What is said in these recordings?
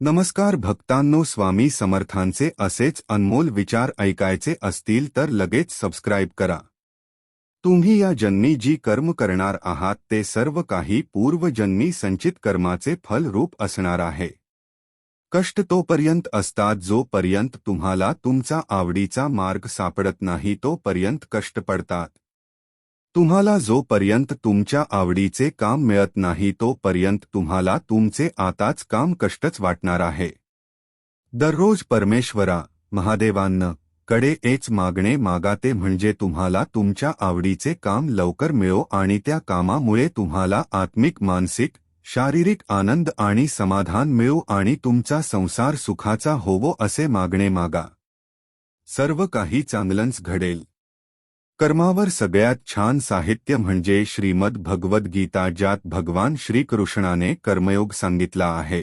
नमस्कार भक्तांनो, स्वामी समर्थांचे असेच अनमोल विचार ऐकायचे असतील तर लगेच सबस्क्राईब करा। तुम्ही या जन्मी जी कर्म करणार आहात ते सर्व काही पूर्वजन्मी संचित कर्माचे फल रूप असणार आहे। कष्ट तोपर्यंत असतात जोपर्यंत तुम्हाला तुमचा आवडीचा मार्ग सापडत नाही तोपर्यंत कष्ट पडतात। तुम्हाला जोपर्यंत तुमच्या आवडीचे काम मिळत नाही तोपर्यंत तुम्हाला तुमचे आताच काम कष्टच वाटणार आहे। दररोज परमेश्वरा महादेवांना कडे एच मागणे मागाते म्हणजे तुम्हाला तुमच्या आवडीचे काम लवकर मिळो आणि त्या कामामुळे तुम्हाला आत्मिक मानसिक शारीरिक आनंद आणि समाधान मिळो आणि तुमचा संसार सुखाचा होवो असे मागणे मागा। सर्व काही चांगलंच घडेल। कर्मावर सगळ्यात छान साहित्य म्हणजे श्रीमद भगवद्गीता, ज्यात भगवान श्रीकृष्णाने कर्मयोग सांगितला आहे।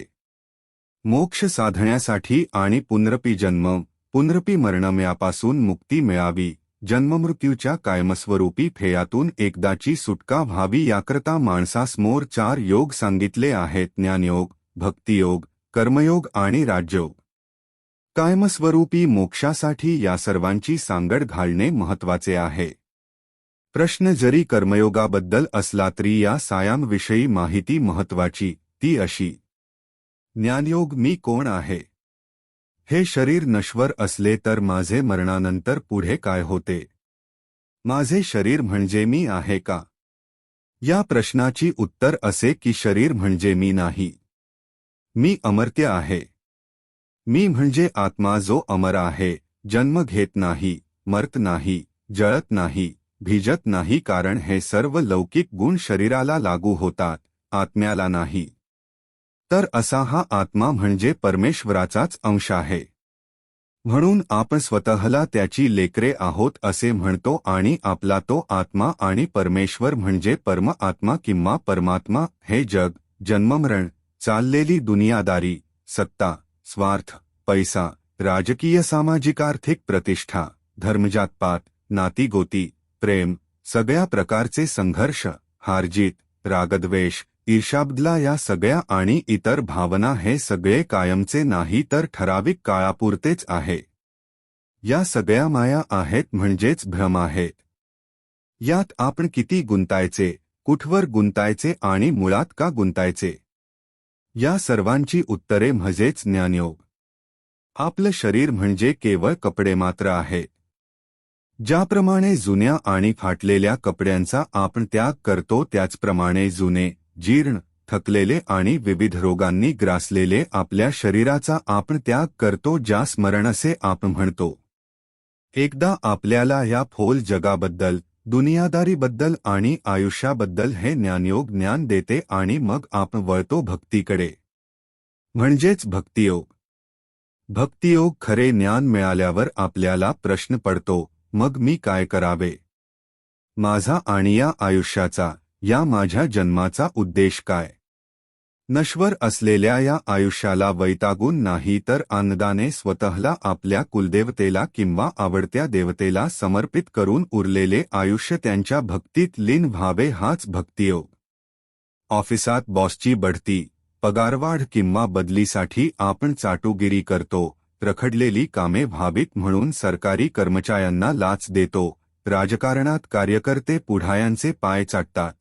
मोक्ष साधण्यासाठी आणि पुनरपी जन्म पुनरपी मरण यापासून मुक्ती मिळावी, जन्ममृत्यूच्या कायमस्वरूपी फेयातून एकदाची सुटका व्हावी याकरता माणसासमोर 4 योग सांगितले आहेत: ज्ञानयोग, भक्तियोग, कर्मयोग आणि राजयोग। कायमस्वरूपी मोक्षासाठी या सर्वांची सांगड घालणे महत्त्वाचे आहे। प्रश्न जरी कर्मयोगाबद्दल असला तरी या सायांविषयी माहिती महत्त्वाची, ती अशी: ज्ञानयोग मी कोण आहे? हे शरीर नश्वर असले तर माझे मरणानंतर पुढे काय होते? माझे शरीर म्हणजे मी आहे का? या प्रश्नाची उत्तर असे की शरीर म्हणजे मी नाही। मी अमर्त्य आहे। मी म्हणजे आत्मा जो अमर आहे, जन्म घेत नाही, मरत नाही, जळत नाही, भिजत नाही, कारण हे सर्व लौकिक गुण शरीराला लागू होतात, आत्म्याला नाही। तर असा हा आत्मा म्हणजे परमेश्वराचाच अंश आहे। म्हणून आपण स्वतःला त्याची लेकरे आहोत असे म्हणतो आणि आपला तो आत्मा आणि परमेश्वर म्हणजे परम आत्मा किंवा परमात्मा हे जग, जन्ममरण, चाललेली दुनियादारी, सत्ता, स्वार्थ, पैसा, राजकीय सामाजिक आर्थिक प्रतिष्ठा, धर्मजातपात, नातीगोती, प्रेम, सगळ्या प्रकारचे संघर्ष, हारजीत, रागद्वेष, ईर्ष्याबद्दला या सगळ्या आणि इतर भावना हे सगळे कायमचे नाही तर ठराविक काळापुरतेच आहे। या सगळ्या माया आहेत म्हणजेच भ्रम आहेत। यात आपण किती गुंतायचे, कुठवर गुंतायचे आणि मुळात का गुंतायचे? या सर्वांची उत्तरे म्हणजेच ज्ञानयोग। आपलं शरीर म्हणजे केवळ कपडे मात्र आहेत। ज्याप्रमाणे जुन्या आणि फाटलेल्या कपड्यांचा आपण त्याग करतो त्याचप्रमाणे जुने, जीर्ण, थकलेले आणि विविध रोगांनी ग्रासलेले आपल्या शरीराचा आपण त्याग करतो, ज्यास मरण असे आपण म्हणतो। एकदा आपल्याला या फोल जगाबद्दल, दुनियादारीबद्दल आणि आयुष्याबद्दल हे ज्ञानयोग ज्ञान देते आणि मग आपण वळतो भक्तीकडे, म्हणजेच भक्तियोग। भक्तियोग खरे ज्ञान मिळाल्यावर आपल्याला प्रश्न पडतो, मग मी काय करावे? माझा आणि या आयुष्याचा, या माझ्या जन्माचा उद्देश काय? नश्वर असलेल्या या आयुष्याला वैतागून नाही तर आनंदाने स्वतःला आपल्या कुलदेवतेला किंवा आवडत्या देवतेला समर्पित करून उरलेले आयुष्य त्यांच्या भक्तीत लीन व्हावे, हाच भक्तियोग। ऑफिसात बॉसची बढती, पगारवाढ किंवा बदलीसाठी आपण चाटुगिरी करतो, रखडलेली कामे व्हावीत म्हणून सरकारी कर्मचाऱ्यांना लाच देतो, राजकारणात कार्यकर्ते पुढाऱ्यांचे पाय चाटतात।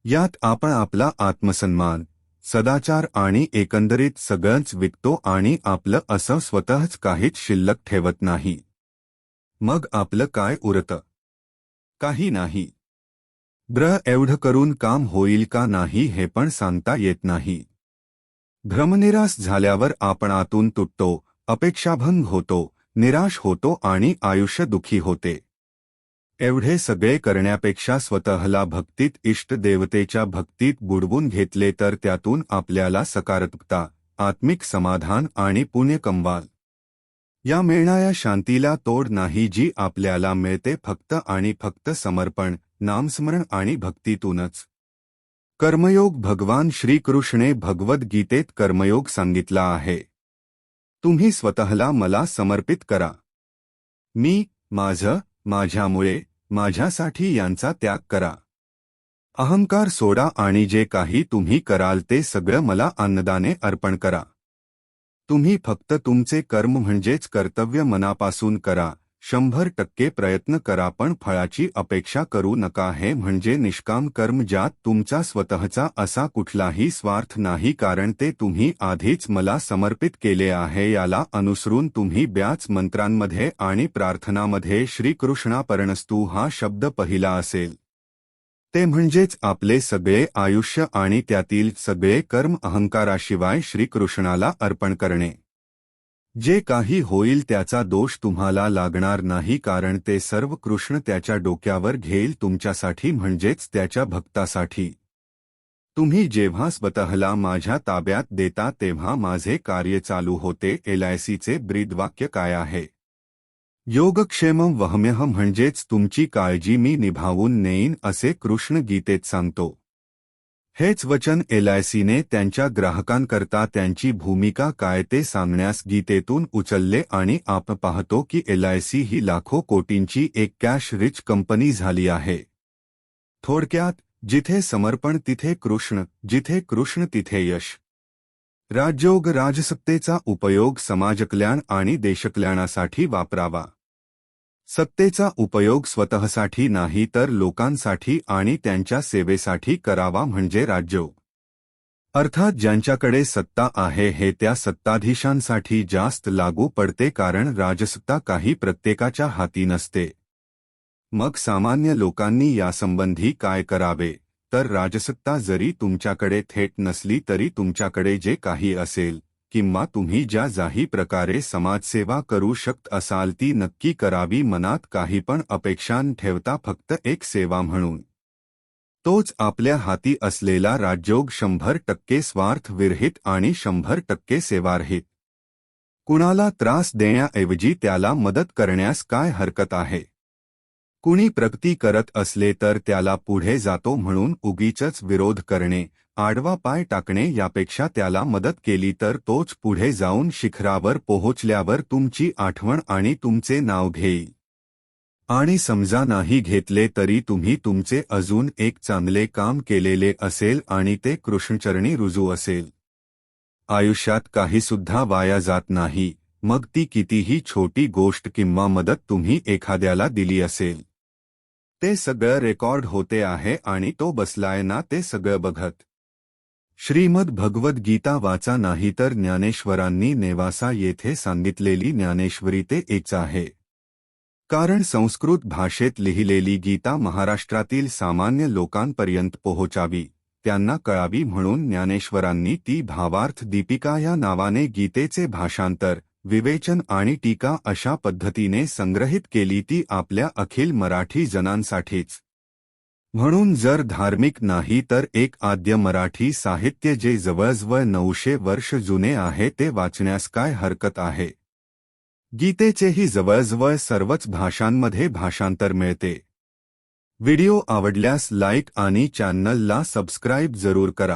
यात आपण आपला आत्मसन्मान, सदाचार आणि एकंदरीत सगळंच विकतो आणि आपलं असं स्वतःच काहीच शिल्लक ठेवत नाही। मग आपलं काय उरतं? काही नाही। एवढं करून काम होईल का नाही हे पण सांगता येत नाही। भ्रमनिराश झाल्यावर आपण आतून तुटतो, अपेक्षाभंग होतो, निराश होतो आणि आयुष्य दुःखी होते। एवढे सगळे करण्यापेक्षा स्वतःला भक्तीत, इष्ट देवतेच्या भक्तीत बुडवून घेतले तर त्यातून आपल्याला सकारात्मकता, आत्मिक समाधान आणि पुण्य कमवाल। या मिळणाऱ्या शांतीला तोड नाही, जी आपल्याला मिळते फक्त आणि फक्त समर्पण, नामस्मरण आणि भक्तीतूनच। कर्मयोग भगवान श्रीकृष्णे भगवद्गीतेत कर्मयोग सांगितला आहे। तुम्ही स्वतःला मला समर्पित करा। मी, माझं, माझ्यामुळे, माझ्यासाठी यांचा त्याग करा। अहंकार सोडा आणि जे काही तुम्ही कराल ते सगळं मला आनंदाने अर्पण करा। तुम्ही फक्त तुमचे कर्म म्हणजेच कर्तव्य मनापासून करा, 100% प्रयत्न करा, पण फळाची अपेक्षा करू नका. हे म्हणजे निष्काम कर्म, ज्यात तुमचा स्वतःचा असा कुठलाही स्वार्थ नाही, कारण ते तुम्ही आधीच मला समर्पित केले आहे. याला अनुसरून तुम्ही बऱ्याच मंत्रांमध्ये आणि प्रार्थनामध्ये श्रीकृष्णार्पणमस्तु हा शब्द पहिला असेल. ते म्हणजेच आपले सगळे आयुष्य आणि त्यातील सगळे कर्म अहंकाराशिवाय श्रीकृष्णाला अर्पण करणे. जे काही होईल त्याचा दोष तुम्हाला लागणार नाही, कारण ते सर्व कृष्ण त्याच्या डोक्यावर घेईल तुमच्यासाठी, म्हणजेच त्याच्या भक्तासाठी. तुम्ही जेव्हा स्वतःला माझ्या ताब्यात देता तेव्हा माझे कार्य चालू होते. LICचे ब्रीदवाक्य काय आहे? योगक्षेमं वहम्यहं, म्हणजेच तुमची काळजी मी निभावून नेईन असे कृष्ण गीतेत सांगतो. हेच वचन LICने त्यांच्या ग्राहकांकरता त्यांची भूमिका काय ते सांगण्यास गीतेतून उचलले आणि आपण पाहतो की LIC ही लाखो कोटींची एक कॅश रिच कंपनी झाली आहे. थोडक्यात, जिथे समर्पण तिथे कृष्ण, जिथे कृष्ण तिथे यश. राजयोग राजसत्तेचा उपयोग समाजकल्याण आणि देशकल्याणासाठी वापरावा. सत्तेचा उपयोग स्वतःसाठी नाही तर लोकांसाठी आणि त्यांच्या सेवेसाठी करावा, म्हणजे राजयोग. अर्थात ज्यांच्याकडे सत्ता आहे हे त्या सत्ताधीशांसाठी जास्त लागू पडते, कारण राजसत्ता काही प्रत्येकाच्या हाती नसते. मग सामान्य लोकांनी यासंबंधी काय करावे? तर राजसत्ता जरी तुमच्याकडे थेट नसली तरी तुमच्याकडे जे काही असेल किंवा तुम्ही ज्याही प्रकारे समाजसेवा करू शकत असाल ती नक्की करावी, मनात काही पण अपेक्षा न ठेवता फक्त एक सेवा म्हणून. तोच आपल्या हाती असलेला राजयोग 100% स्वार्थविरहित आणि 100% सेवारहित. कुणाला त्रास देण्याऐवजी त्याला मदत करण्यास काय हरकत आहे? कुणी प्रगती करत असले तर त्याला पुढे जातो म्हणून उगीचच विरोध करणे, आडवा पाय टाकणे, यापेक्षा त्याला मदत केली तर तोच पुढे जाऊन शिखरावर पोहोचल्यावर तुमची आठवण आणि तुमचे नाव घेईल. आणि समजा नाही घेतले तरी तुम्ही तुमचे अजून एक चांगले काम केलेले असेल आणि ते कृष्णचरणी रुजू असेल. आयुष्यात काही सुद्धा वाया जात नाही, मग ती कितीही छोटी गोष्ट किंवा मदत तुम्ही एखाद्याला दिली असेल. ते सगळं रेकॉर्ड होते आहे आणि तो बसलाय ना ते सगळं बघत. श्रीमद भगवद गीता वाचा, नाही तर ज्ञानेश्वरांनी नेवासा येथे सांगितलेली ज्ञानेश्वरी ते एकच आहे. कारण संस्कृत भाषेत लिहिलेली गीता महाराष्ट्रातील सामान्य लोकांपर्यंत पोहोचावी, त्यांना कळावी, म्हणून ज्ञानेश्वरांनी ती भावार्थ दीपिका या नावाने गीतेचे भाषांतर, विवेचन आणि टीका अशा पद्धतीने संग्रहित केली, ती आपल्या अखिल मराठी जनांसाठीच. म्हणून जर धार्मिक नाही तर एक आद्य मराठी साहित्य जे जवळजवळ 900 वर्ष जुने आहे ते वाचण्यास काय हरकत आहे. गीतेचेही जवळजवळ सर्वच भाषांमध्ये भाषांतर मिळते. व्हिडिओ आवडल्यास लाईक आणि चॅनलला सबस्क्राईब जरूर करा.